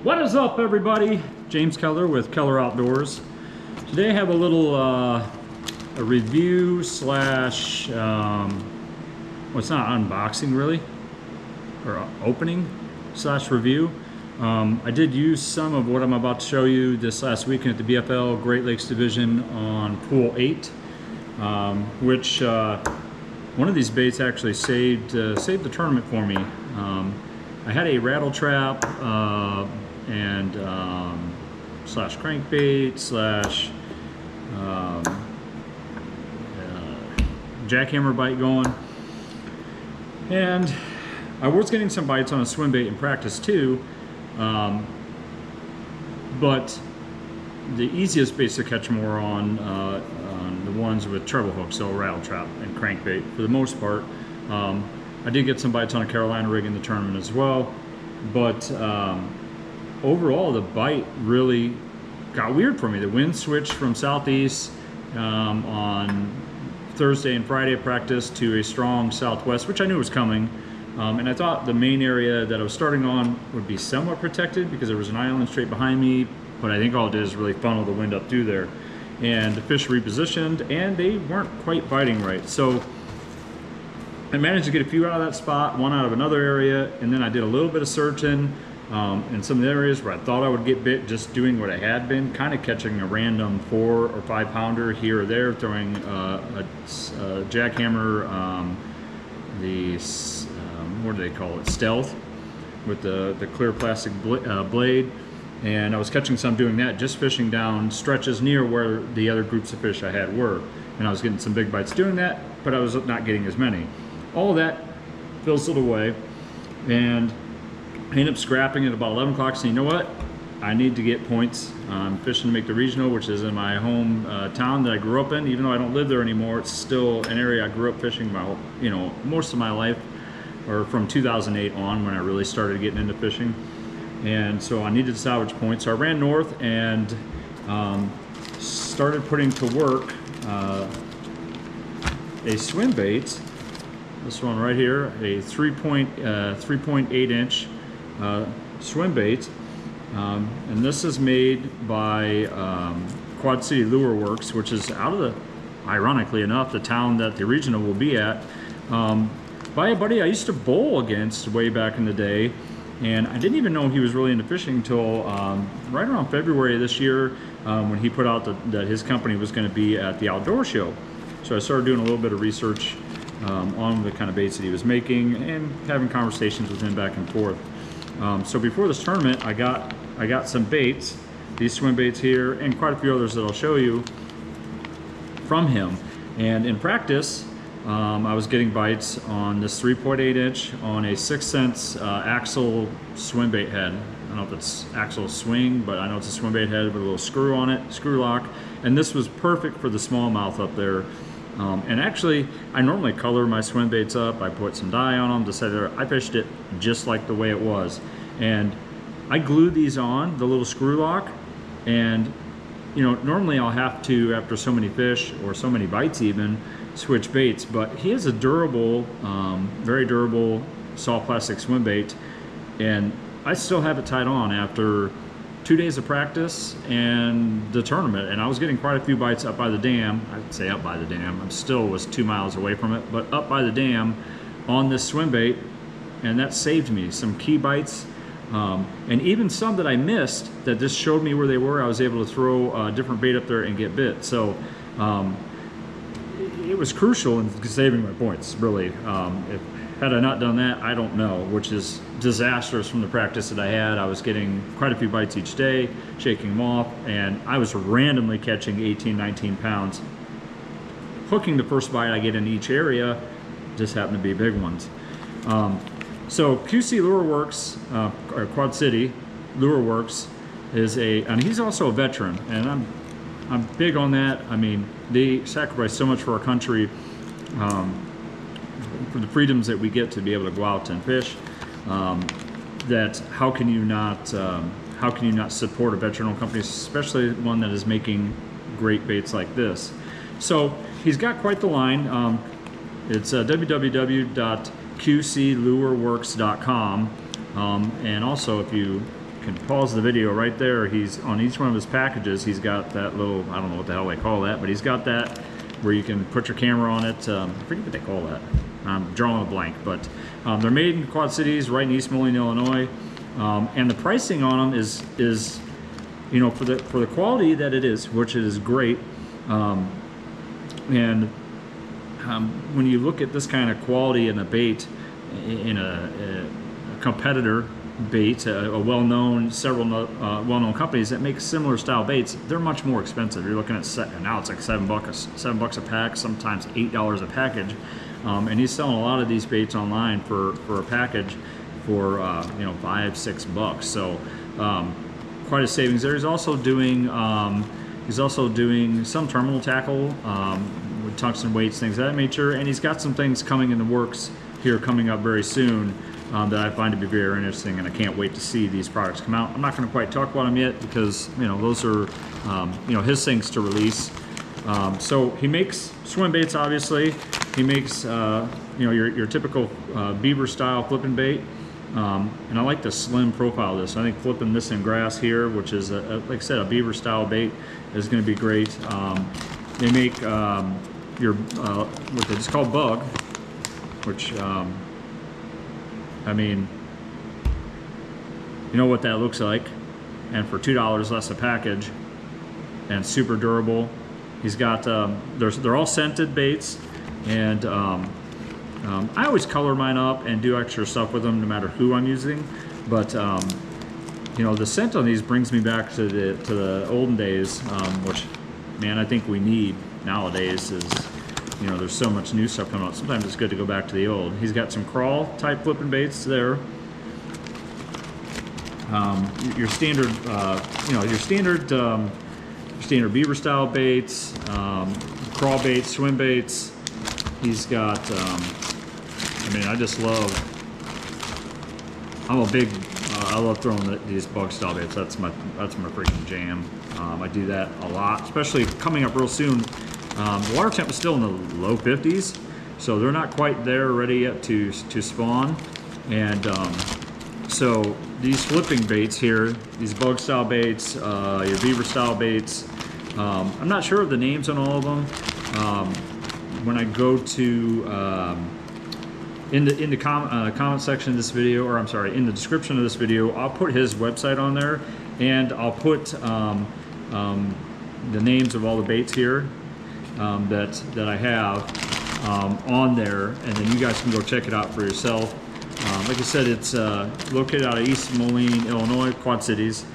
What is up, everybody? James Keller with Keller Outdoors. Today I have a little a review slash well, it's not unboxing really, or opening slash review. I did use some of what I'm about to show you this last weekend at the BFL Great Lakes Division on Pool 8, which one of these baits actually saved the tournament for me. I had a rattle trap and slash crankbait slash jackhammer bite going, and I was getting some bites on a swim bait in practice too, but the easiest baits to catch more on the ones with treble hooks, so rattle trap and crankbait for the most part. I did get some bites on a Carolina rig in the tournament as well, but overall the bite really got weird for me. The wind switched from southeast on Thursday and Friday practice to a strong southwest, which I knew was coming, and I thought the main area that I was starting on would be somewhat protected because there was an island straight behind me, but I think all it did is really funnel the wind up through there, and the fish repositioned and they weren't quite biting right. So I managed to get a few out of that spot, one out of another area, and then I did a little bit of searching in some of the areas where I thought I would get bit, just doing what I had been, kind of catching a random 4 or 5 pounder here or there, throwing a jackhammer, what do they call it, stealth, with the clear plastic blade, and I was catching some doing that, just fishing down stretches near where the other groups of fish I had were, and I was getting some big bites doing that, but I was not getting as many. All of that fizzled away, and I ended up scrapping at about 11 o'clock, saying, you know what, I need to get points. I'm fishing to make the regional, which is in my home town that I grew up in. Even though I don't live there anymore, it's still an area I grew up fishing most of my life, or from 2008 on when I really started getting into fishing. And so I needed to salvage points. So I ran north and started putting to work a swim bait. This one right here, a 3.8 inch swim bait, and this is made by Quad City Lure Works, which is out of the, ironically enough, the town that the regional will be at, by a buddy I used to bowl against way back in the day, and I didn't even know he was really into fishing until right around February of this year, when he put out that his company was going to be at the outdoor show. So I started doing a little bit of research on the kind of baits that he was making and having conversations with him back and forth. So before this tournament, I got some baits, these swim baits here, and quite a few others that I'll show you from him. And in practice, I was getting bites on this 3.8 inch on a 6 cents axle swim bait head. I don't know if it's axle swing, but I know it's a swim bait head with a little screw on it, screw lock. And this was perfect for the smallmouth up there. And actually, I normally color my swim baits up. I put some dye on them to say that I fished it just like the way it was. And I glued these on, the little screw lock, and normally I'll have to, after so many fish or so many bites even, switch baits, but he has a durable, very durable soft plastic swim bait, and I still have it tied on after 2 days of practice and the tournament, and I was getting quite a few bites up by the dam. I'd say up by the dam, I still was 2 miles away from it, but up by the dam on this swim bait, and that saved me some key bites, and even some that I missed that just showed me where they were. I was able to throw a different bait up there and get bit. So it was crucial in saving my points, really. Had I not done that, I don't know, which is disastrous from the practice that I had. I was getting quite a few bites each day, shaking them off, and I was randomly catching 18, 19 pounds. Hooking the first bite I get in each area just happened to be big ones. So QC Lure Works, or Quad City Lure Works, and he's also a veteran, and I'm big on that. I mean, they sacrifice so much for our country, for the freedoms that we get to be able to go out and fish, that how can you not support a veteran-owned company, especially one that is making great baits like this. So he's got quite the line. It's www.qclureworx.com, and also if you can pause the video right there. He's on each one of his packages. He's got that little, I don't know what the hell they call that, but he's got that where you can put your camera on it. I forget what they call that. I'm drawing a blank, but they're made in Quad Cities, right in East Moline, Illinois, and the pricing on them is you know, for the quality that it is, which it is great, and when you look at this kind of quality in a bait, in a competitor bait, a well-known, several well-known companies that make similar style baits, they're much more expensive. You're looking at now it's like $7 a pack, sometimes $8 a package, and he's selling a lot of these baits online for a package for you know, $5-6. So quite a savings there. He's also doing some terminal tackle with tungsten weights, things of that nature, and he's got some things coming in the works here coming up very soon that I find to be very interesting, and I can't wait to see these products come out. I'm not going to quite talk about them yet because, you know, those are you know, his things to release. So he makes swim baits, obviously. He makes you know, your typical beaver style flipping bait. And I like the slim profile of this. I think flipping this in grass here, which is, like I said, a beaver style bait, is going to be great. They make what it's called bug, which, I mean, you know what that looks like. And for $2 less a package, and super durable. He's got, they're all scented baits, and I always color mine up and do extra stuff with them no matter who I'm using, but you know, the scent on these brings me back to the olden days, which, man, I think we need nowadays. Is, you know, there's so much new stuff coming out. Sometimes it's good to go back to the old. He's got some crawl type flipping baits there. Your standard, you know, your standard beaver style baits, crawl baits, swim baits. He's got. I mean, I just love. I'm a big. I love throwing these bug style baits. That's my freaking jam. I do that a lot, especially coming up real soon. The water temp is still in the low 50s, so they're not quite there ready yet to spawn. And so these flipping baits here, these bug style baits, your beaver style baits. I'm not sure of the names on all of them. When I go to in the comment section of this video, or I'm sorry, in the description of this video, I'll put his website on there, and I'll put the names of all the baits here that I have on there, and then you guys can go check it out for yourself. Like I said, it's located out of East Moline, Illinois, Quad Cities,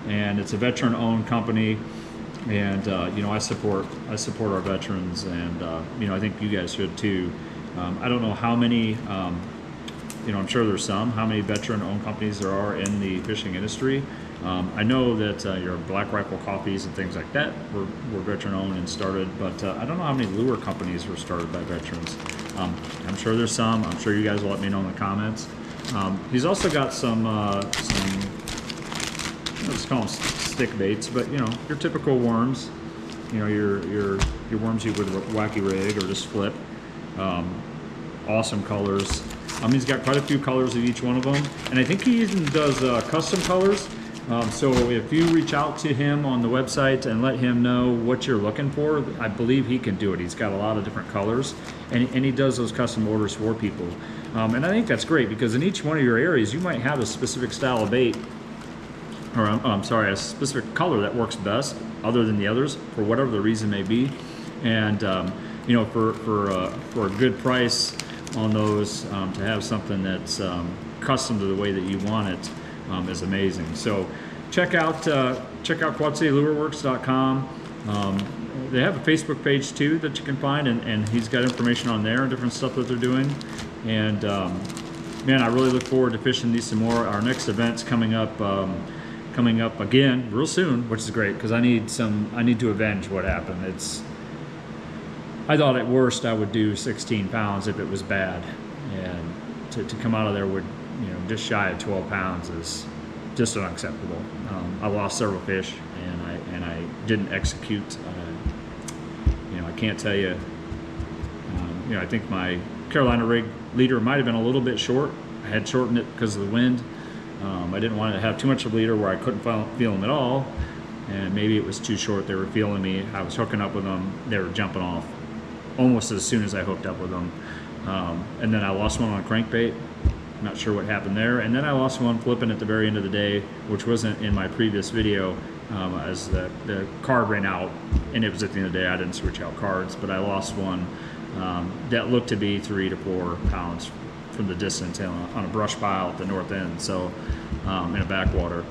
and it's a veteran-owned company. And you know, I support our veterans, and you know, I think you guys should too. I don't know how many, you know, I'm sure there's how many veteran-owned companies there are in the fishing industry. I know that your Black Rifle Coffees and things like that were veteran-owned and started, but I don't know how many lure companies were started by veterans. I'm sure there's some. I'm sure you guys will let me know in the comments. He's also got some let's call them stick baits, but you know, your typical worms. You know, your worms you would wacky rig or just flip. Awesome colors. He's got quite a few colors of each one of them, and I think he even does custom colors. So if you reach out to him on the website and let him know what you're looking for, I believe he can do it. He's got a lot of different colors, and he does those custom orders for people. And I think that's great, because in each one of your areas, you might have a specific style of bait, or I'm sorry, a specific color that works best other than the others for whatever the reason may be. And you know, for a good price on those, to have something that's custom to the way that you want it is amazing. So check out qclureworx.com. They have a Facebook page too that you can find, and he's got information on there and different stuff that they're doing. And man, I really look forward to fishing these some more. Our next event's coming up again real soon, which is great, because I need to avenge what happened. I thought at worst I would do 16 pounds if it was bad, and to come out of there with, you know, just shy of 12 pounds is just unacceptable. I lost several fish, and I didn't execute. You know, I can't tell you. You know, I think my Carolina rig leader might have been a little bit short. I had shortened it because of the wind, I didn't want to have too much of a leader where I couldn't feel them at all, and maybe it was too short. They were feeling me. I was hooking up with them. They were jumping off almost as soon as I hooked up with them. And then I lost one on crankbait. Not sure what happened there. And then I lost one flipping at the very end of the day, which wasn't in my previous video, as the card ran out, and it was at the end of the day. I didn't switch out cards, but I lost one that looked to be 3 to 4 pounds from the distance on a brush pile at the north end, so in a backwater.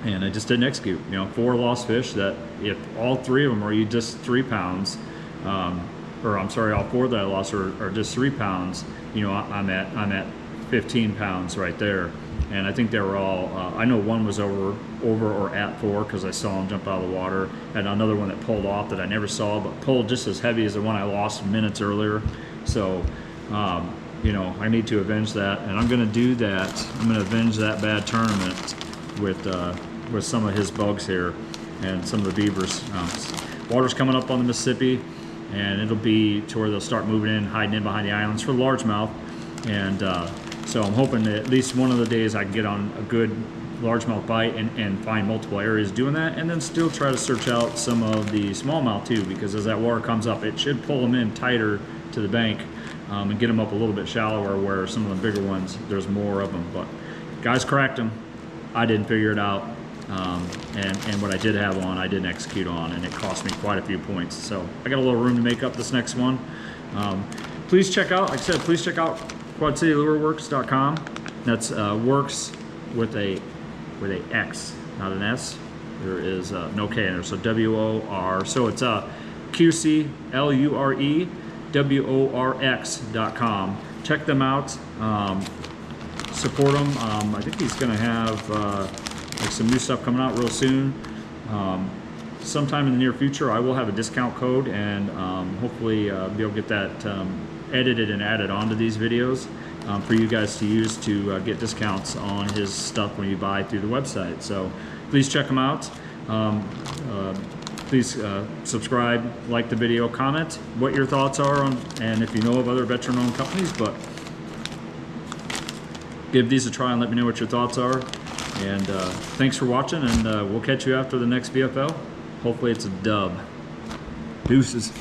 And I just didn't execute. 4 lost fish that if all 3 of them are just 3 pounds, or I'm sorry, all 4 that I lost are just 3 pounds, I'm at 15 pounds right there. And I think they were all, I know one was over or at 4 because I saw him jump out of the water, and another one that pulled off that I never saw, but pulled just as heavy as the one I lost minutes earlier. So, I need to avenge that, and I'm going to do that. I'm going to avenge that bad tournament with some of his bugs here and some of the beavers. Water's coming up on the Mississippi, and it'll be to where they'll start moving in, hiding in behind the islands for largemouth. And so I'm hoping that at least one of the days I can get on a good largemouth bite and find multiple areas doing that, and then still try to search out some of the smallmouth too, because as that water comes up, it should pull them in tighter to the bank and get them up a little bit shallower, where some of the bigger ones, there's more of them. But guys cracked them. I didn't figure it out. And what I did have on, I didn't execute on, and it cost me quite a few points. So I got a little room to make up this next one. Please check out, like I said, please check out qclureworx.com. That's works with a X, not an S. There is no K in there, so W-O-R. So it's qclureworx.com. Check them out. Support them. I think he's going to have like some new stuff coming out real soon. Sometime in the near future, I will have a discount code, and hopefully be able to get that edited and added onto these videos for you guys to use to get discounts on his stuff when you buy through the website. So please check them out. Please subscribe, like the video, comment what your thoughts are on, and if you know of other veteran-owned companies. But give these a try and let me know what your thoughts are. And thanks for watching, and we'll catch you after the next VFL. Hopefully it's a dub. Deuces.